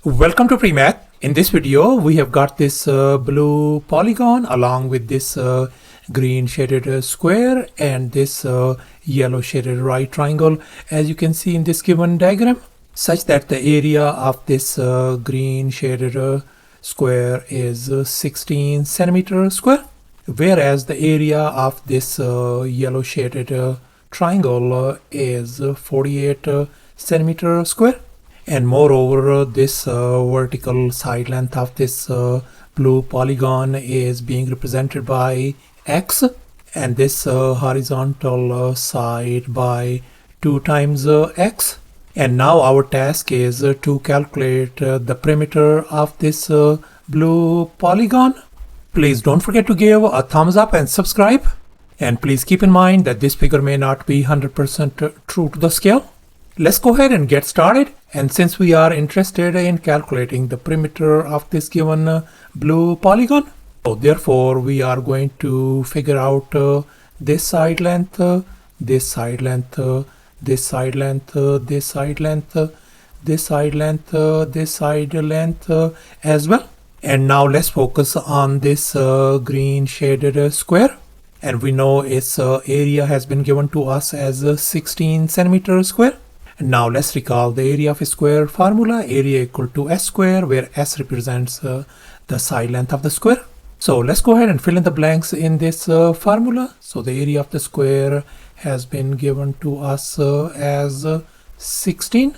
Welcome to PreMath. In this video, we have got this blue polygon along with this green shaded square and this yellow shaded right triangle, as you can see in this given diagram, such that the area of this green shaded square is 16 centimeter square, whereas the area of this yellow shaded triangle is 48 centimeter square. And moreover, this vertical side length of this blue polygon is being represented by x, and this horizontal side by 2 times x. And now our task is to calculate the perimeter of this blue polygon. Please don't forget to give a thumbs up and subscribe. And please keep in mind that this figure may not be 100% true to the scale. Let's go ahead and get started. And since we are interested in calculating the perimeter of this given blue polygon, so therefore we are going to figure out this side length, this side length, this side length, this side length, this side length, this side length as well. And now let's focus on this green shaded square. And we know its area has been given to us as 16 centimeter square. And now let's recall the area of a square formula, area equal to s square, where s represents the side length of the square. So let's go ahead and fill in the blanks in this formula. So the area of the square has been given to us as 16.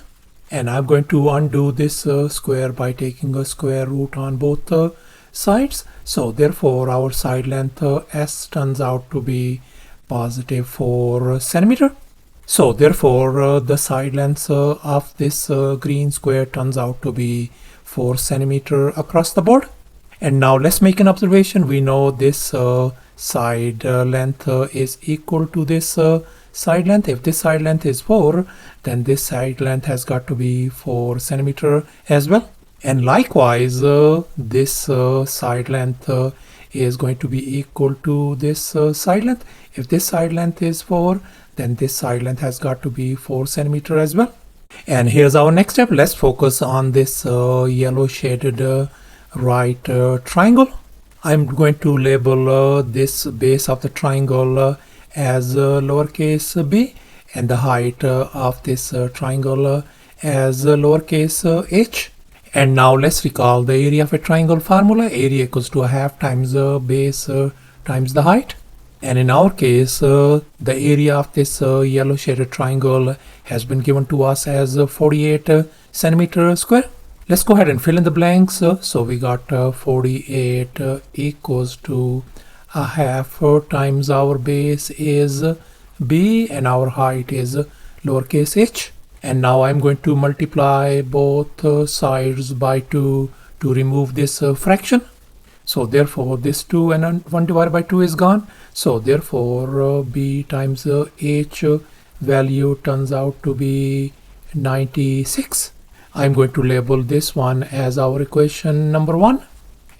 And I'm going to undo this square by taking a square root on both sides. So therefore our side length s turns out to be positive 4 centimeter. So therefore the side length of this green square turns out to be 4 centimeter across the board. And now let's make an observation. We know this side length is equal to this side length. If this side length is 4, then this side length has got to be 4 centimeter as well. And likewise, this side length is going to be equal to this side length. If this side length is 4, then this side length has got to be 4 centimeter as well. And here's our next step. Let's focus on this yellow shaded right triangle. I'm going to label this base of the triangle as lowercase b, and the height of this triangle as lowercase h. And now let's recall the area of a triangle formula. Area equals to a half times base times the height. And in our case, the area of this yellow shaded triangle has been given to us as 48 centimeter square. Let's go ahead and fill in the blanks. So we got 48 equals to a half times our base is b and our height is lowercase h. And now I'm going to multiply both sides by 2 to remove this fraction. So therefore this 2 and 1 divided by 2 is gone. So therefore b times h value turns out to be 96. I'm going to label this one as our equation number 1.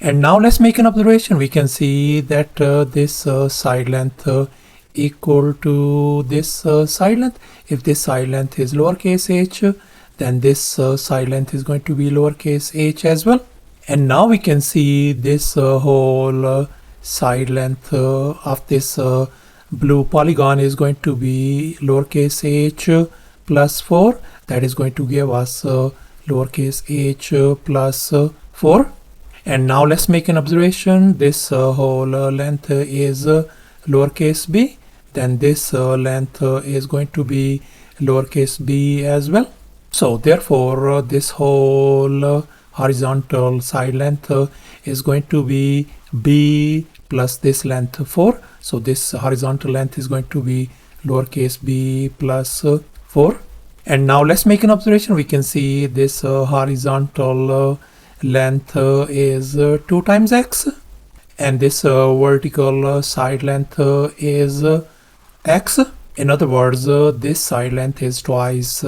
And now let's make an observation. We can see that this side length equal to this side length. If this side length is lowercase h, then this side length is going to be lowercase h as well. And now we can see this whole side length of this blue polygon is going to be lowercase h plus 4. That is going to give us lowercase h plus 4. And now let's make an observation. This whole length is lowercase b. Then this length is going to be lowercase b as well. So therefore this whole horizontal side length is going to be b plus this length 4. So this horizontal length is going to be lowercase b plus 4. And now let's make an observation. We can see this horizontal length is 2 times x, and this vertical side length is x. In other words, this side length is twice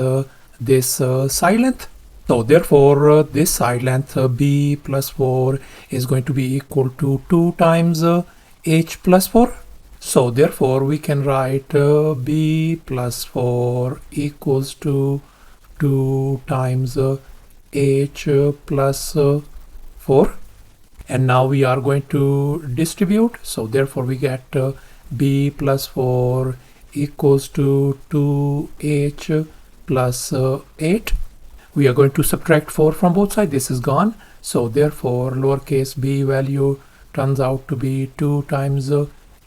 this side length. So therefore this side length b plus 4 is going to be equal to 2 times h plus 4. So therefore we can write b plus 4 equals to 2 times h plus 4. And now we are going to distribute. So therefore we get b plus 4 equals to 2h plus 8. We are going to subtract 4 from both sides. This is gone. So therefore lowercase b value turns out to be 2 times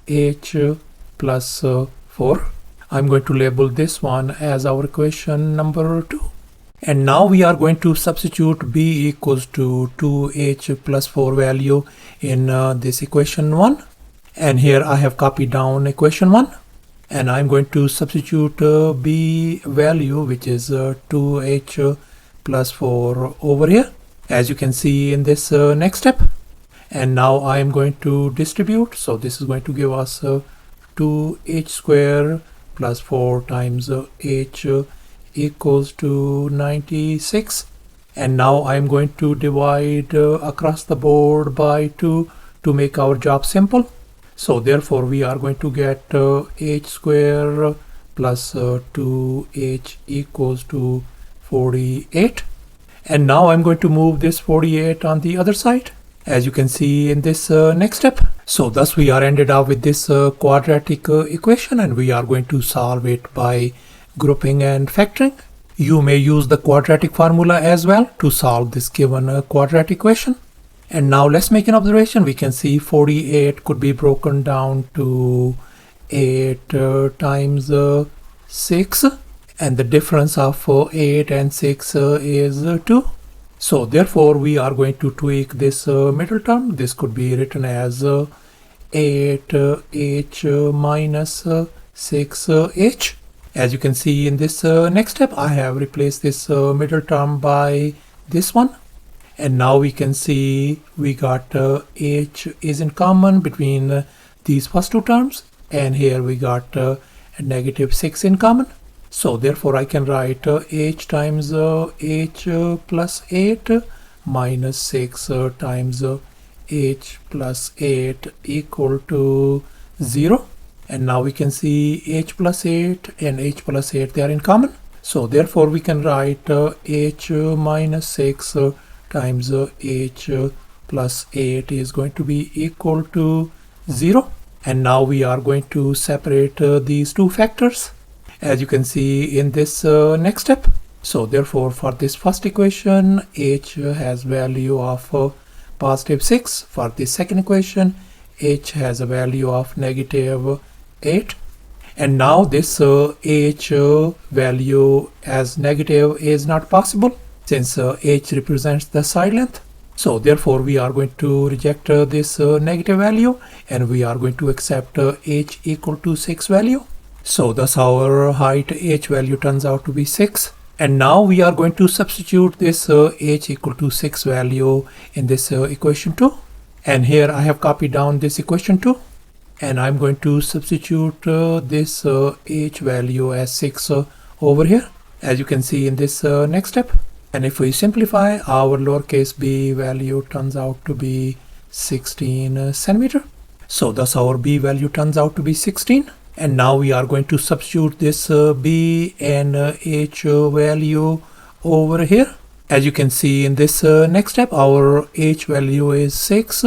h plus 4. I'm going to label this one as our equation number 2. And now we are going to substitute b equals to 2h plus 4 value in this equation 1. And here I have copied down equation 1. And I'm going to substitute b value, which is 2h plus 4 over here, as you can see in this next step. And now I am going to distribute. So this is going to give us 2h square plus 4 times h equals to 96. And now I am going to divide across the board by 2 to make our job simple. So therefore we are going to get h square plus 2h equals to 48. And now I'm going to move this 48 on the other side, as you can see in this next step. So thus we are ended up with this quadratic equation, and we are going to solve it by grouping and factoring. You may use the quadratic formula as well to solve this given quadratic equation. And now let's make an observation. We can see 48 could be broken down to 8 times 6, and the difference of 8 and 6 is 2. So therefore we are going to tweak this middle term. This could be written as 8h minus 6h. As you can see in this next step, I have replaced this middle term by this one. And now we can see we got h is in common between these first two terms. And here we got a negative 6 in common. So therefore I can write h times h plus 8 minus 6 times h plus 8 equal to 0. And now we can see h plus 8 and h plus 8, they are in common. So therefore we can write h minus 6 times h plus 8 is going to be equal to 0. And now we are going to separate these two factors, as you can see in this next step. So therefore for this first equation, h has value of positive 6. For this second equation, h has a value of negative 8. And now this h value as negative is not possible, since h represents the side length. So therefore we are going to reject this negative value, and we are going to accept h equal to 6 value. So thus our height h value turns out to be 6. And now we are going to substitute this h equal to 6 value in this equation 2. And here I have copied down this equation 2. And I'm going to substitute this h value as 6 over here, as you can see in this next step. And if we simplify, our lowercase b value turns out to be 16 centimeter. So thus our b value turns out to be 16. And now we are going to substitute this b and h value over here. As you can see in this next step, our h value is 6.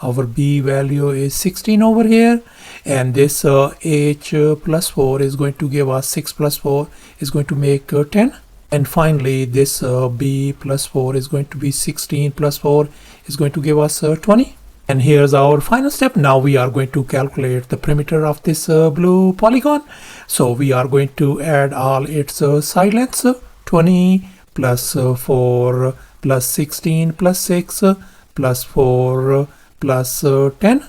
Our b value is 16 over here, and this h plus 4 is going to give us 6 plus 4 is going to make 10. And finally this b plus 4 is going to be 16 plus 4 is going to give us 20. And here's our final step. Now we are going to calculate the perimeter of this blue polygon. So we are going to add all its side lengths, 20 plus 4 plus 16 plus 6 plus 4 plus 10.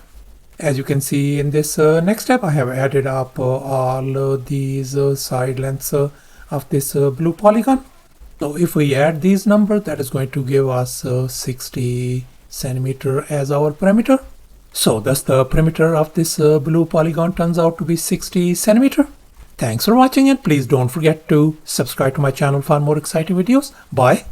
As you can see in this next step, I have added up all these side lengths of this blue polygon. So if we add these numbers, that is going to give us 60 centimeter as our perimeter. So thus the perimeter of this blue polygon turns out to be 60 centimeter. Thanks for watching, and please don't forget to subscribe to my channel for more exciting videos. Bye.